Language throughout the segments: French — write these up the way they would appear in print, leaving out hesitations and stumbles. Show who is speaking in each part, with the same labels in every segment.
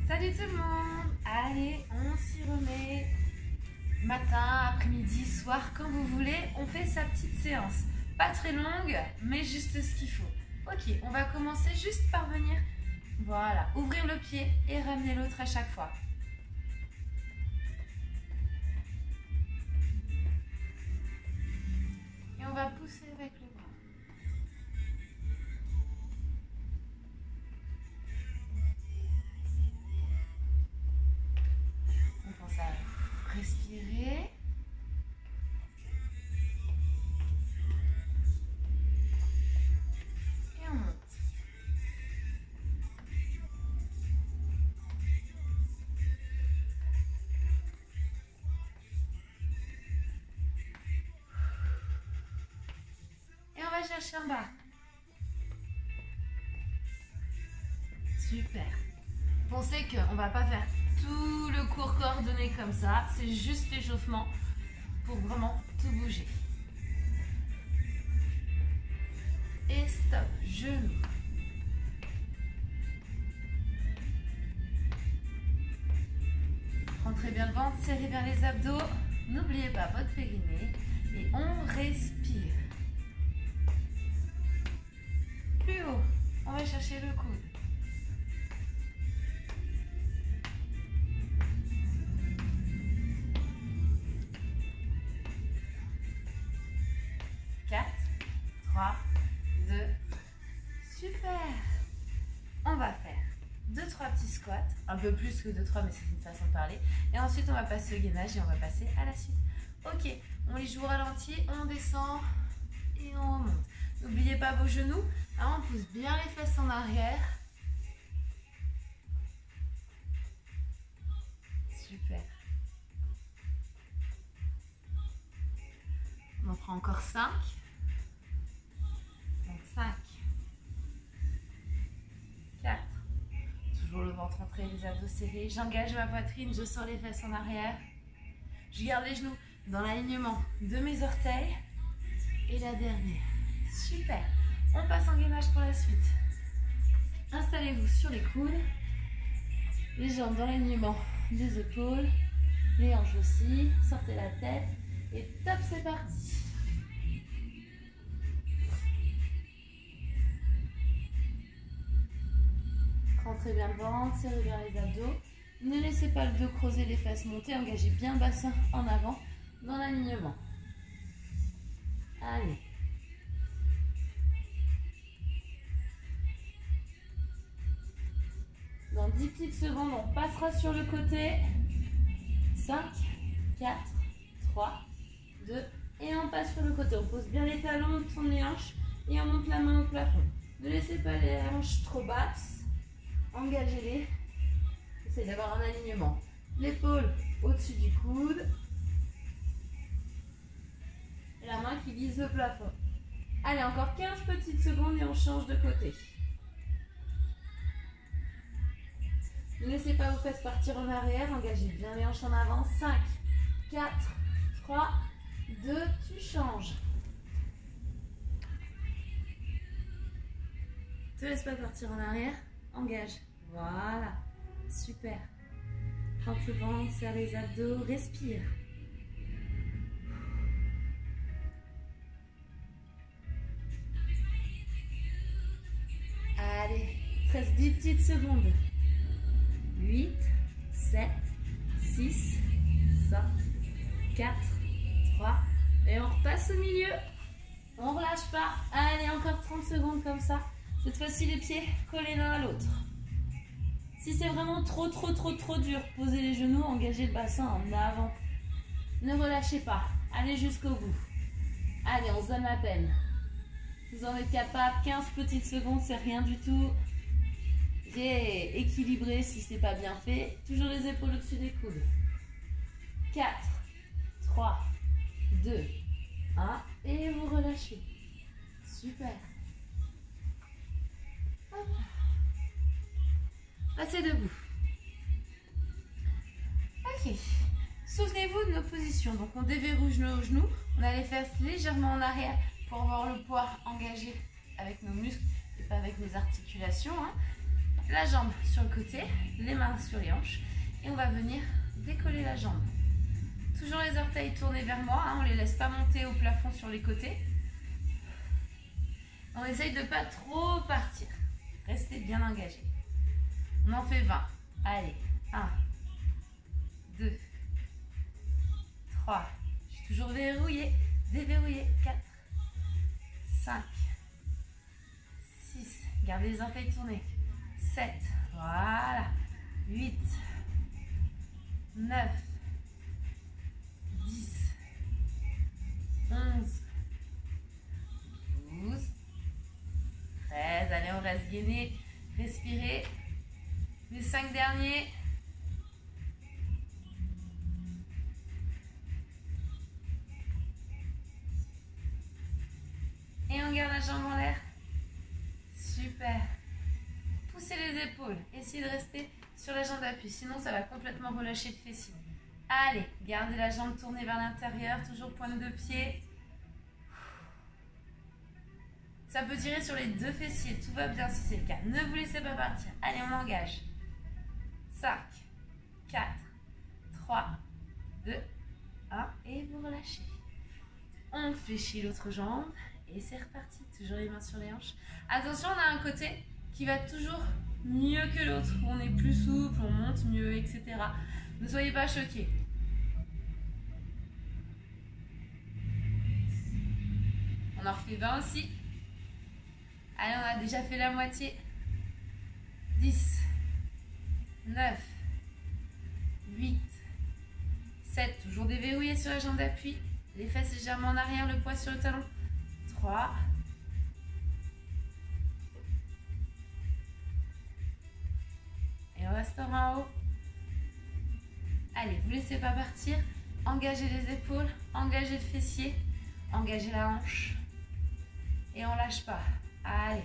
Speaker 1: Salut tout le monde. Allez, on s'y remet. Matin, après-midi, soir, quand vous voulez, on fait sa petite séance. Pas très longue, mais juste ce qu'il faut. Ok, on va commencer juste par venir, voilà, ouvrir le pied et ramener l'autre à chaque fois. Et on va pousser avec le bras. On pense à respirer. Et on monte. Et on va chercher en bas. Super. Pensez qu'on ne va pas faire tout le cours coordonné comme ça. C'est juste l'échauffement pour vraiment tout bouger. Et stop, genoux. Rentrez bien le ventre, serrez bien les abdos. N'oubliez pas votre périnée. Et on respire. Plus haut, on va chercher le coude. 4, 3, 2, super. On va faire 2-3 petits squats, un peu plus que 2-3, mais c'est une façon de parler. Et ensuite, on va passer au gainage et on va passer à la suite. Ok, on les joue au ralenti, on descend et on remonte. N'oubliez pas vos genoux, hein, on pousse bien les fesses en arrière. Super. On en prend encore 5. Donc 5, 4, toujours le ventre entré, les abdos serrés. J'engage ma poitrine, je sors les fesses en arrière. Je garde les genoux dans l'alignement de mes orteils. Et la dernière. Super. On passe en gainage pour la suite. Installez-vous sur les coudes. Les jambes dans l'alignement des épaules. Les hanches aussi. Sortez la tête. Et top, c'est parti. Rentrez bien le ventre, serrez bien les abdos. Ne laissez pas le dos creuser, les fesses monter. Engagez bien le bassin en avant dans l'alignement. Allez. Dans 10 petites secondes, on passera sur le côté. 5, 4, 3, 2, et on passe sur le côté. On pose bien les talons, on tourne les hanches et on monte la main au plafond. Ne laissez pas les hanches trop basses. Engagez-les. Essayez d'avoir un alignement. L'épaule au-dessus du coude. Et la main qui vise le plafond. Allez, encore 15 petites secondes et on change de côté. Ne laissez pas vos fesses partir en arrière. Engagez bien les hanches en avant. 5, 4, 3, 2, tu changes. Ne te laisse pas partir en arrière. Engage. Voilà. Super. Rentre le ventre, serre les abdos. Respire. Allez. 10 petites secondes. 8, 7, 6, 5, 4, 3. Et on repasse au milieu. On ne relâche pas. Allez, encore 30 secondes comme ça. Cette fois-ci, les pieds collés l'un à l'autre. Si c'est vraiment trop dur, posez les genoux, engagez le bassin en avant. Ne relâchez pas. Allez jusqu'au bout. Allez, on se donne la peine. Vous en êtes capable. 15 petites secondes, c'est rien du tout. Yeah. Équilibré si c'est pas bien fait. Toujours les épaules au-dessus des coudes. 4, 3, 2, 1. Et vous relâchez. Super. Hop. Passez debout. Ok. Souvenez-vous de nos positions. Donc on déverrouille nos genoux. On a les fesses légèrement en arrière pour avoir le poids engagé avec nos muscles et pas avec nos articulations. Hein. la jambe sur le côté, les mains sur les hanches. Et on va venir décoller la jambe. Toujours les orteils tournés vers moi, hein, on ne les laisse pas monter au plafond sur les côtés. On essaye de ne pas trop partir. Restez bien engagés. On en fait 20. Allez, 1, 2, 3. Je suis toujours verrouillée, déverrouillée. 4, 5, 6. Gardez les orteils tournés. 7, voilà. 8, 9, 10, 11, 12, 13. Allez, on reste gainé. Respirez. Les 5 derniers. Et on garde la jambe en l'air. Super. Poussez les épaules. Essayez de rester sur la jambe d'appui. Sinon, ça va complètement relâcher le fessier. Allez, gardez la jambe tournée vers l'intérieur. Toujours pointe de pied. Ça peut tirer sur les 2 fessiers. Tout va bien si c'est le cas. Ne vous laissez pas partir. Allez, on engage. 5, 4, 3, 2, 1. Et vous relâchez. On fléchit l'autre jambe. Et c'est reparti. Toujours les mains sur les hanches. Attention, on a un côté qui va toujours mieux que l'autre. On est plus souple, on monte mieux, etc. Ne soyez pas choqués. On en refait 20 aussi. Allez, on a déjà fait la moitié. 10, 9, 8, 7. Toujours déverrouillé sur la jambe d'appui. Les fesses légèrement en arrière, le poids sur le talon. 3. Et on restera en haut. Allez, vous ne laissez pas partir. Engagez les épaules, engagez le fessier, engagez la hanche. Et on ne lâche pas. Allez.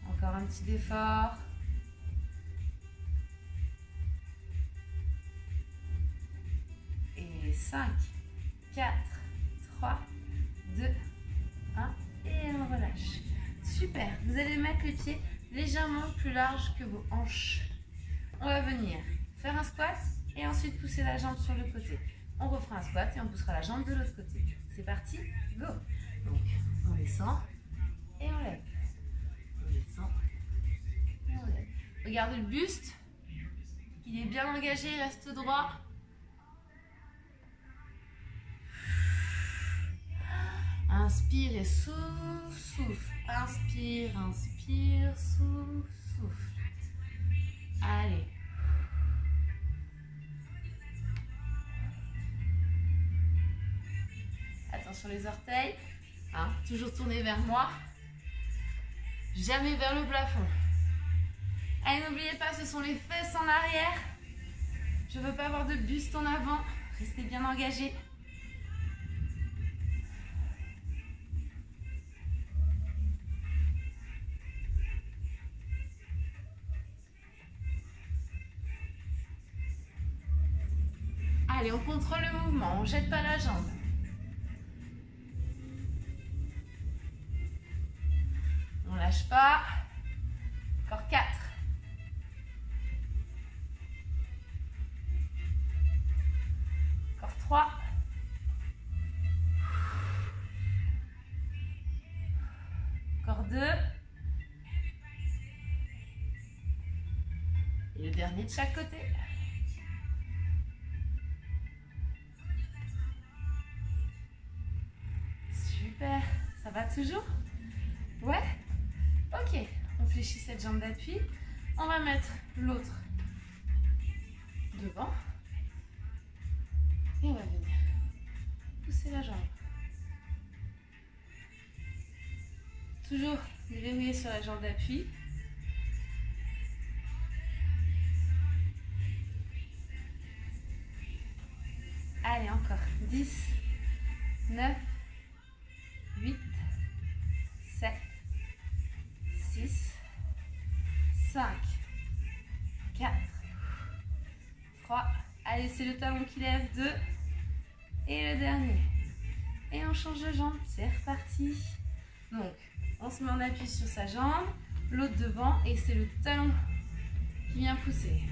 Speaker 1: Encore un petit effort. Et 5, 4, 3, 2, 1. Et on relâche. Super. Vous allez mettre les pieds légèrement plus larges que vos hanches. On va venir faire un squat et ensuite pousser la jambe sur le côté. On refera un squat et on poussera la jambe de l'autre côté. C'est parti, go. Donc, on descend et on lève. On descend et on lève. Regardez le buste. Il est bien engagé, il reste droit. Inspire et souffle, souffle. Inspire, inspire, souffle, souffle. Allez. Attention les orteils. Hein, toujours tourner vers moi. Jamais vers le plafond. Allez, n'oubliez pas, ce sont les fesses en arrière. Je ne veux pas avoir de buste en avant. Restez bien engagés. Allez, on contrôle le mouvement, on ne jette pas la jambe. On ne lâche pas. Encore 4. Encore 3. Encore 2. Et le dernier de chaque côté. Super, ça va toujours? Ouais? Ok, on fléchit cette jambe d'appui. On va mettre l'autre devant. Et on va venir pousser la jambe. Toujours déverrouiller sur la jambe d'appui. Allez, encore. 10, 9, 8, 7, 6, 5, 4, 3. Allez, c'est le talon qui lève. 2. Et le dernier. Et on change de jambe. C'est reparti. Donc, On se met en appui sur sa jambe, l'autre devant et c'est le talon qui vient pousser.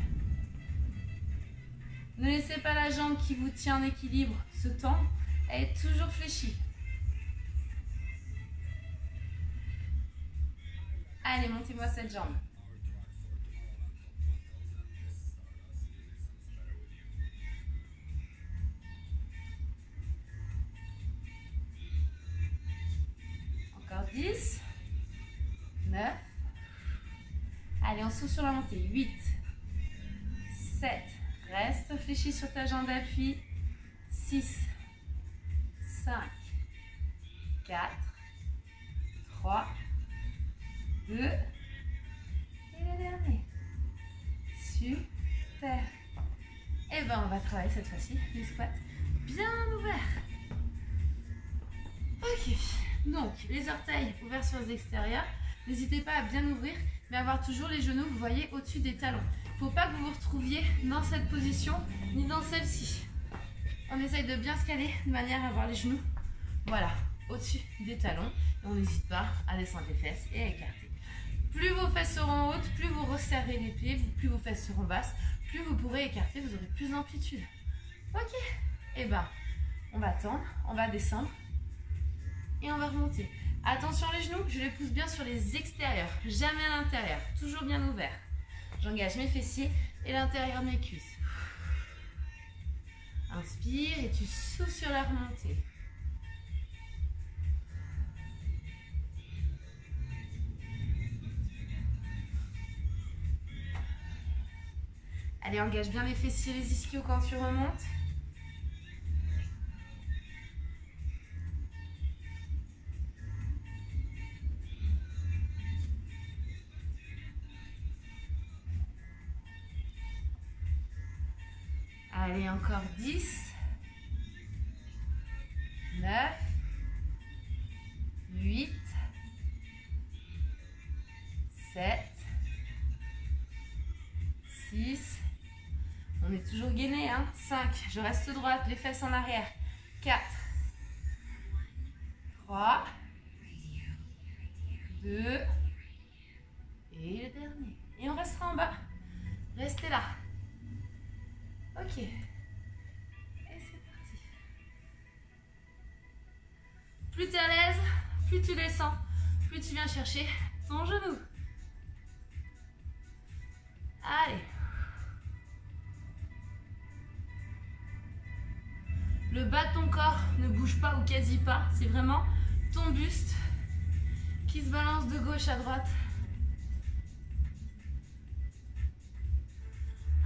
Speaker 1: Ne laissez pas la jambe qui vous tient en équilibre se tendre, elle est toujours fléchie. Allez, montez-moi cette jambe. Encore 10, 9. Allez, on souffle sur la montée. 8, 7. Reste fléchi sur ta jambe d'appui. 6, 5, 4, 3, 2. Et le dernier. Super. Et ben on va travailler cette fois-ci les squats bien ouverts. Ok. Donc les orteils ouverts sur les extérieurs. N'hésitez pas à bien ouvrir, mais avoir toujours les genoux, vous voyez, au-dessus des talons. Il ne faut pas que vous vous retrouviez dans cette position, ni dans celle-ci. On essaye de bien se caler de manière à avoir les genoux, voilà, au-dessus des talons. Et on n'hésite pas à descendre les fesses et à écarter. Plus vos fesses seront hautes, plus vous resserrez les pieds, plus vos fesses seront basses, plus vous pourrez écarter, vous aurez plus d'amplitude. Ok. Et ben, on va tendre, on va descendre et on va remonter. Attention les genoux, je les pousse bien sur les extérieurs, jamais à l'intérieur, toujours bien ouvert. J'engage mes fessiers et l'intérieur de mes cuisses. Inspire et tu souffles sur la remontée. Allez, engage bien les fessiers et les ischios quand tu remontes. Allez, encore 10, 9, 8, 7, 6, on est toujours gainé, hein, 5, je reste droite, les fesses en arrière, 4, 3, 2, et le dernier. Et on restera en bas, restez là. Ok, et c'est parti. Plus tu es à l'aise, plus tu descends, plus tu viens chercher ton genou. Allez. Le bas de ton corps ne bouge pas ou quasi pas, c'est vraiment ton buste qui se balance de gauche à droite.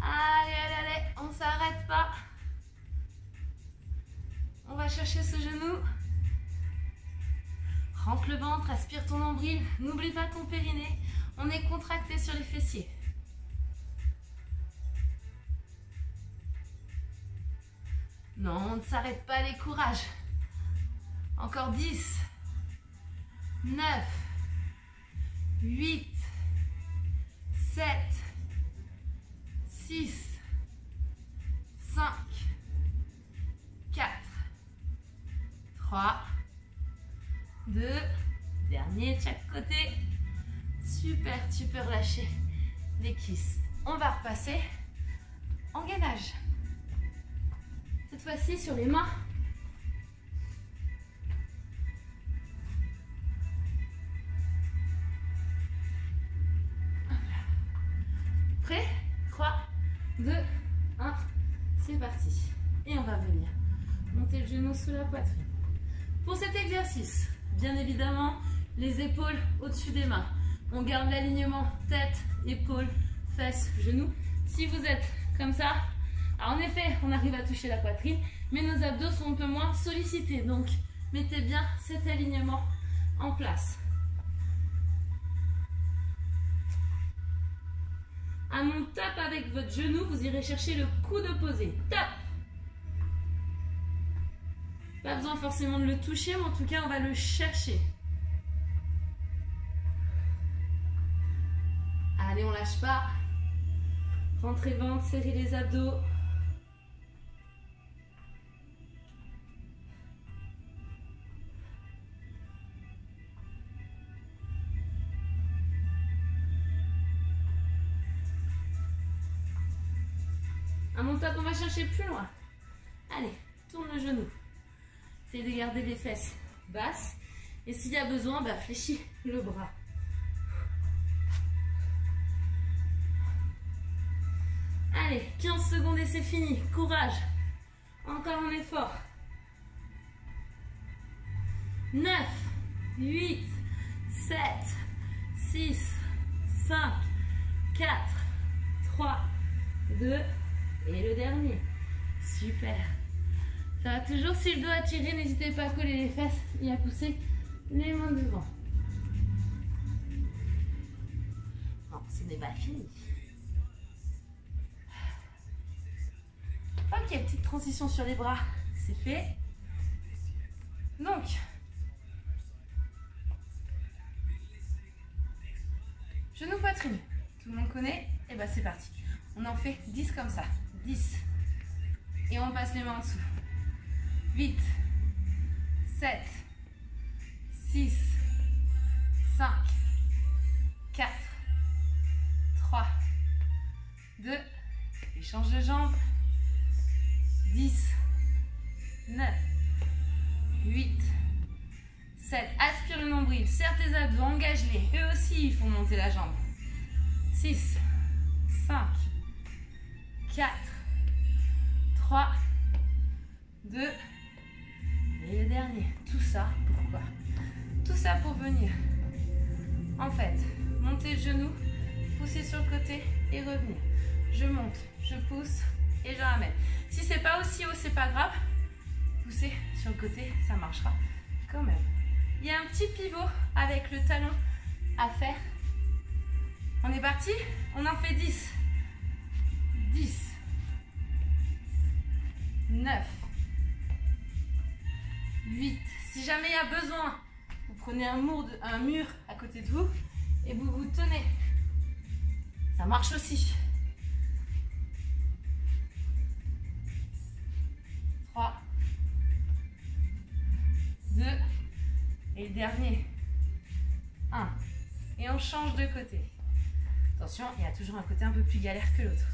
Speaker 1: Allez, allez, allez, on ne s'arrête pas. On va chercher ce genou. Rentre le ventre, aspire ton nombril. N'oublie pas ton périnée. On est contracté sur les fessiers. Non, on ne s'arrête pas, les courage. Encore 10, 9, 8, 7, 6, 5, 4, 3, 2, dernier de chaque côté. Super, tu peux relâcher les cuisses. On va repasser en gainage. Cette fois-ci sur les mains. Prêt? 3, 2, 1, c'est parti. Et on va venir monter le genou sous la poitrine. Pour cet exercice, bien évidemment, les épaules au-dessus des mains. On garde l'alignement tête, épaules, fesses, genoux. Si vous êtes comme ça, alors en effet, on arrive à toucher la poitrine, mais nos abdos sont un peu moins sollicités. Donc, mettez bien cet alignement en place. À mon top avec votre genou, vous irez chercher le coude opposé. Top! Pas besoin forcément de le toucher, mais en tout cas, on va le chercher. Allez, on lâche pas. Rentrez ventre, serrez les abdos. À mon top, on va chercher plus loin. Allez, tourne le genou. Essayez de garder les fesses basses. Et s'il y a besoin, bah, fléchis le bras. Allez, 15 secondes et c'est fini. Courage. Encore un effort. 9, 8, 7, 6, 5, 4, 3, 2 et le dernier. Super. Ça va toujours. Si le dos a tiré, n'hésitez pas à coller les fesses et à pousser les mains devant. Non, ce n'est pas fini. Ok, petite transition sur les bras, c'est fait. Donc, genou poitrine, tout le monde connaît, et ben c'est parti. On en fait 10 comme ça, 10. Et on passe les mains en dessous. 8, 7, 6, 5, 4, 3, 2, et change de jambe. 10, 9, 8, 7, aspire le nombril, serre tes abdos, engage-les. Eux aussi, il faut monter la jambe. 6, 5, 4, 3, 2, et le dernier. Tout ça, pourquoi? Tout ça pour venir, en fait, monter le genou, pousser sur le côté et revenir. Je monte, je pousse et je ramène. Si c'est pas aussi haut, c'est pas grave. Poussez sur le côté, ça marchera quand même. Il y a un petit pivot avec le talon à faire. On est parti? On en fait 10. 10. 9. 8. Si jamais il y a besoin, vous prenez un mur à côté de vous et vous vous tenez. Ça marche aussi. 3, 2, et le dernier, 1. Et on change de côté. Attention, il y a toujours un côté un peu plus galère que l'autre.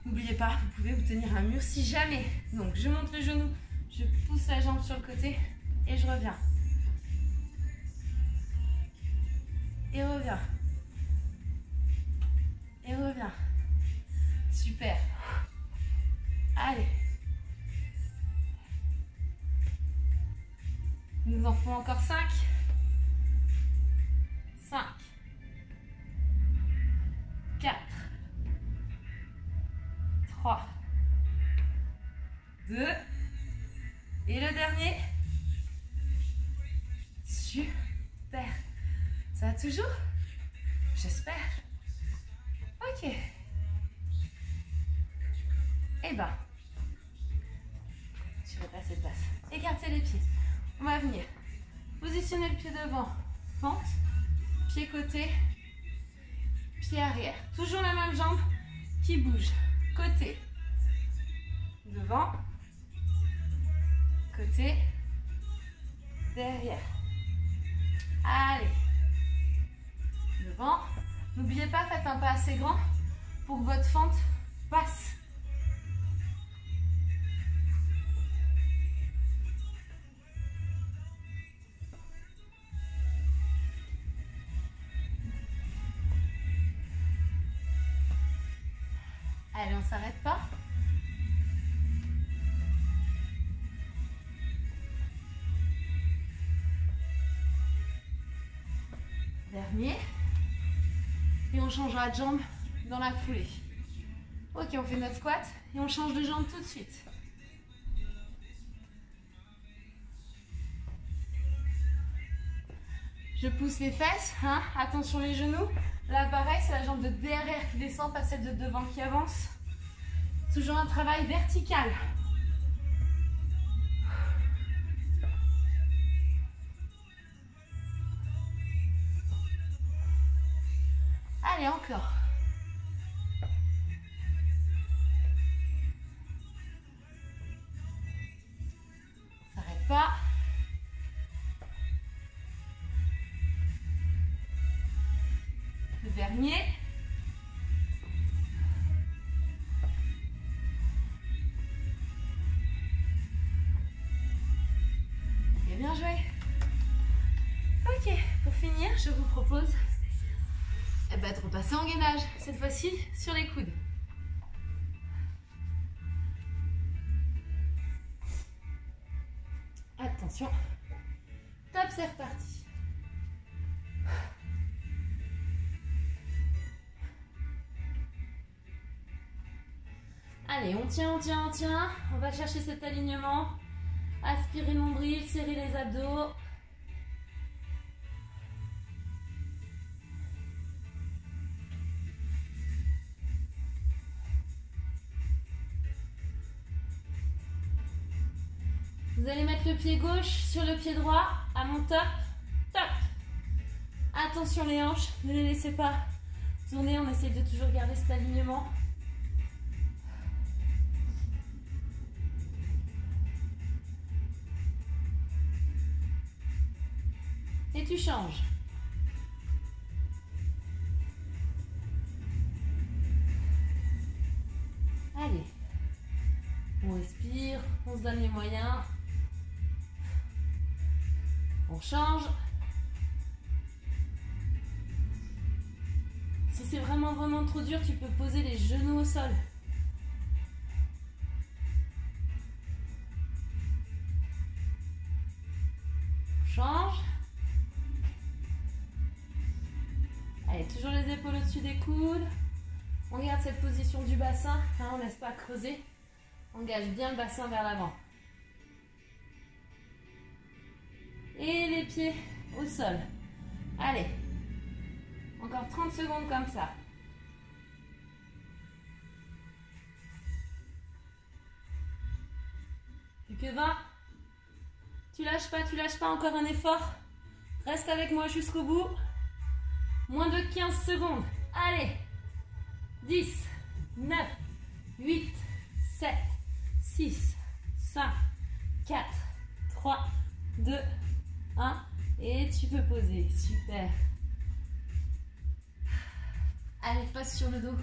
Speaker 1: N'oubliez pas, vous pouvez vous tenir un mur si jamais. Donc, je monte le genou, je pousse la jambe sur le côté et je reviens. Et reviens. Et reviens. Super. Allez. Nous en font encore 5. 5. 4. 3. 2. Et le dernier. Super. Ça va toujours? J'espère. Ok. Eh ben, je vais passer de place. Écartez les pieds. On va venir positionner le pied devant, fente, pied côté, pied arrière. Toujours la même jambe qui bouge. Côté, devant, côté, derrière. Allez, devant. N'oubliez pas, faites un pas assez grand pour que votre fente passe. Allez, on ne s'arrête pas. Dernier. Et on changera de jambe dans la foulée. Ok, on fait notre squat et on change de jambe tout de suite. Je pousse les fesses, hein. Attention les genoux. Là pareil, c'est la jambe de derrière qui descend, pas celle de devant qui avance. Toujours un travail vertical. Allez, encore. On s'arrête pas. Le dernier. Ok, pour finir, je vous propose de repasser en gainage, cette fois-ci sur les coudes. Attention, top, c'est reparti. Allez, on tient, on tient, on tient. On va chercher cet alignement. Aspirer le nombril, serrer les abdos. Vous allez mettre le pied gauche sur le pied droit à mon top. Top. Attention les hanches, ne les laissez pas tourner. On essaie de toujours garder cet alignement. Et tu changes. Allez. On respire, on se donne les moyens. On change. Si c'est vraiment trop dur, tu peux poser les genoux au sol. On change. Allez, toujours les épaules au-dessus des coudes. On garde cette position du bassin. Hein, on ne laisse pas creuser. On engage bien le bassin vers l'avant. Et les pieds au sol. Allez. Encore 30 secondes comme ça. Plus que 20. Tu lâches pas, encore un effort. Reste avec moi jusqu'au bout. Moins de 15 secondes. Allez. 10, 9, 8, 7, 6, 5, 4, 3, 2, 1. Et tu peux poser. Super. Allez, passe sur le dos.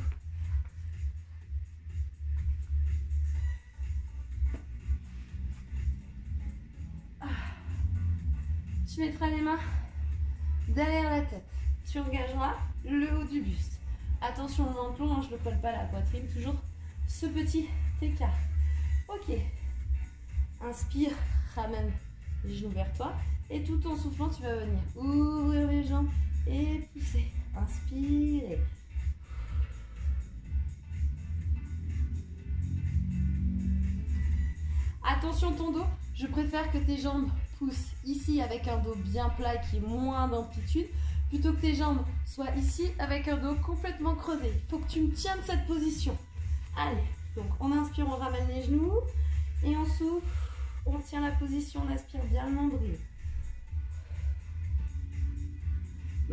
Speaker 1: Tu mettras les mains derrière la tête. Tu engageras le haut du buste. Attention au menton, hein, je ne colle pas à la poitrine. Toujours ce petit écart. Ok. Inspire, ramène les genoux vers toi. Et tout en soufflant, tu vas venir ouvrir les jambes et pousser. Inspire. Attention ton dos, je préfère que tes jambes poussent ici avec un dos bien plat qui est moins d'amplitude, plutôt que tes jambes soient ici avec un dos complètement creusé. Il faut que tu me tiennes cette position. Allez, donc on inspire, on ramène les genoux et on souffle, on tient la position, on aspire bien le nombril.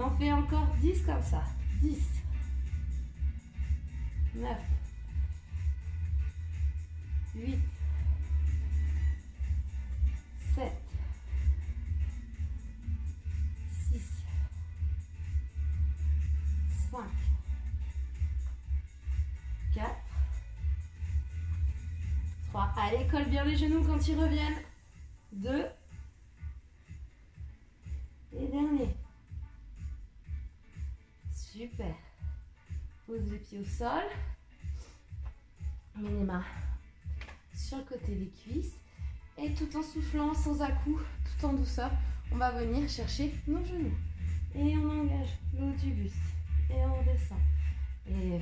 Speaker 1: On en fait encore 10 comme ça. 10, 9, 8, 7, 6, 5, 4, 3. Allez, colle bien les genoux quand ils reviennent. 2. Et dernier. Super. Pose les pieds au sol. Mets les mains sur le côté des cuisses. Et tout en soufflant, sans à-coups, tout en douceur, on va venir chercher nos genoux. Et on engage le haut du buste. Et on redescend. Et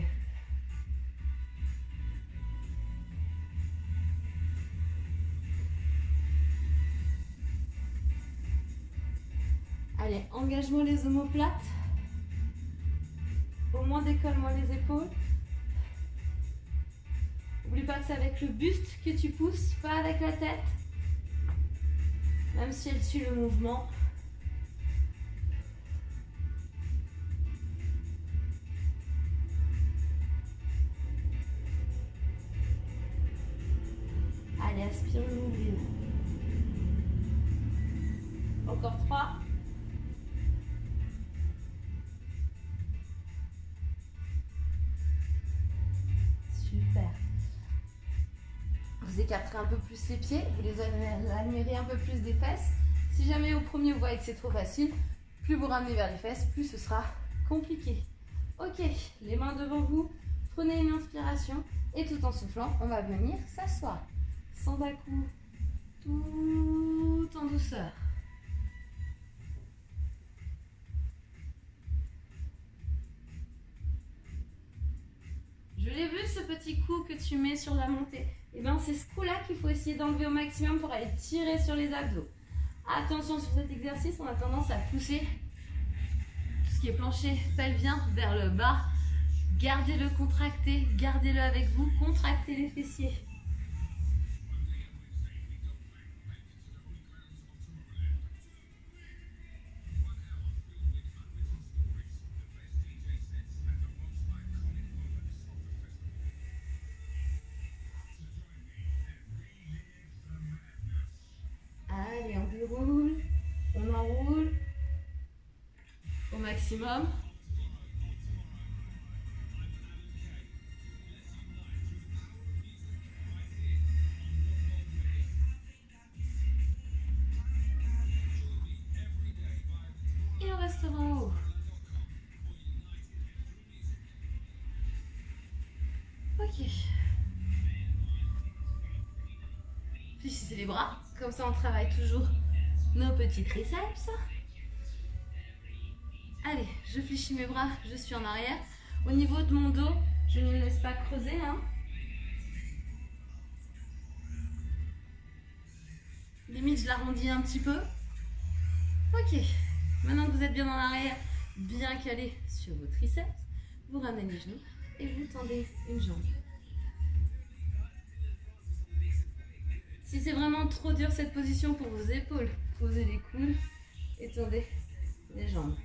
Speaker 1: allez, engage-moi les omoplates. Au moins décolle-moi les épaules. N'oublie pas que c'est avec le buste que tu pousses, pas avec la tête. Même si elle suit le mouvement. Allez, aspire le nombril. Encore 3. Super. Vous écarterez un peu plus les pieds, vous les alignerez un peu plus des fesses. Si jamais au premier vous voyez que c'est trop facile, Plus vous ramenez vers les fesses, plus ce sera compliqué. Ok, les mains devant vous, prenez une inspiration et tout en soufflant, on va venir s'asseoir. Sans à-coups, tout en douceur. Je l'ai vu ce petit coup que tu mets sur la montée. Et bien c'est ce coup-là qu'il faut essayer d'enlever au maximum pour aller tirer sur les abdos. Attention sur cet exercice, on a tendance à pousser tout ce qui est plancher pelvien vers le bas. Gardez-le contracté, gardez-le avec vous, contractez les fessiers. Allez, on déroule, on enroule au maximum. Et on restera en haut. Ok. Fléchissez les bras, comme ça on travaille toujours nos petits triceps. Allez, je fléchis mes bras, je suis en arrière. Au niveau de mon dos, je ne me laisse pas creuser. Limite, je l'arrondis un petit peu. Ok, maintenant que vous êtes bien en arrière, bien calé sur vos triceps, vous ramenez les genoux et vous tendez une jambe. Si c'est vraiment trop dur cette position pour vos épaules, posez les coudes et tendez les jambes.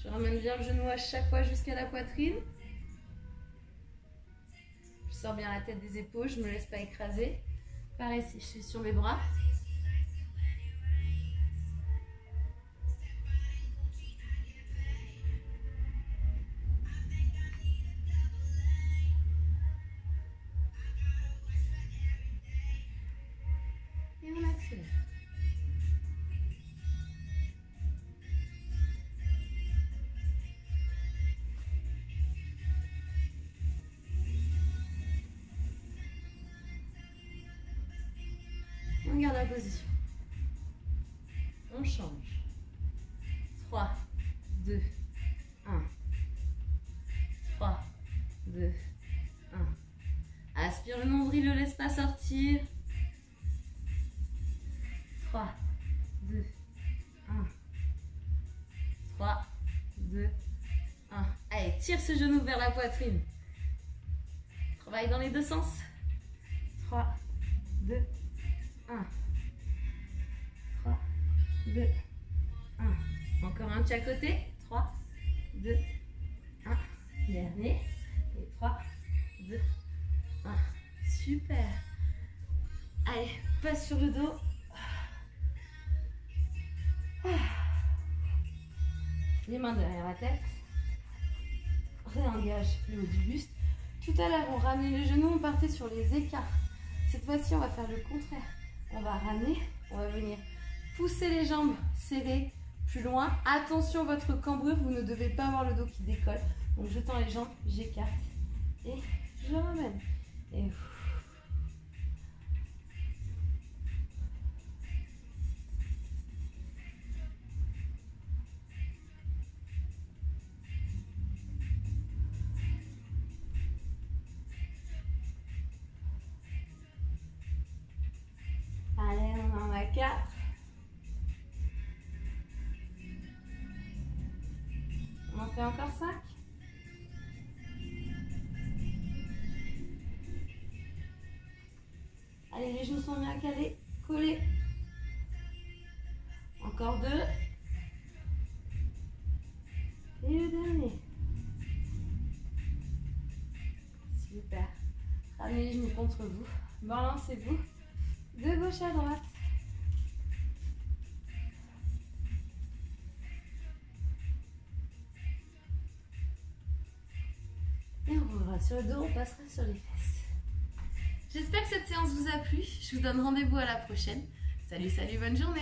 Speaker 1: Je ramène bien le genou à chaque fois jusqu'à la poitrine. Je sors bien la tête des épaules, je ne me laisse pas écraser. Pareil si je suis sur mes bras. Et on accélère. On garde la position. On change. 3, 2, 1. 3, 2, 1. Aspire le nombril, ne le laisse pas sortir. 3, 2, 1. 3, 2, 1. Allez, tire ce genou vers la poitrine. Travaille dans les deux sens. 3, 2, 1. 3, 2, 1. Encore un de chaque côté. 3, 2, 1. Dernier. Et 3, 2, 1. Super. Allez, passe sur le dos. Les mains derrière la tête. Réengage le haut du buste. Tout à l'heure, on ramenait les genoux, on partait sur les écarts. Cette fois-ci, on va faire le contraire. On va ramener, on va venir pousser les jambes serrées plus loin. Attention, votre cambrure, vous ne devez pas avoir le dos qui décolle. Donc, je tends les jambes, j'écarte et je ramène. Et allez, on en a 4. On en fait encore 5. Allez, les genoux sont bien calés, collés. Encore 2. Et le dernier. Super. Ramenez les genoux contre vous. Balancez-vous de gauche à droite. Et on roulera sur le dos, on passera sur les fesses. J'espère que cette séance vous a plu. Je vous donne rendez-vous à la prochaine. Salut, salut, bonne journée!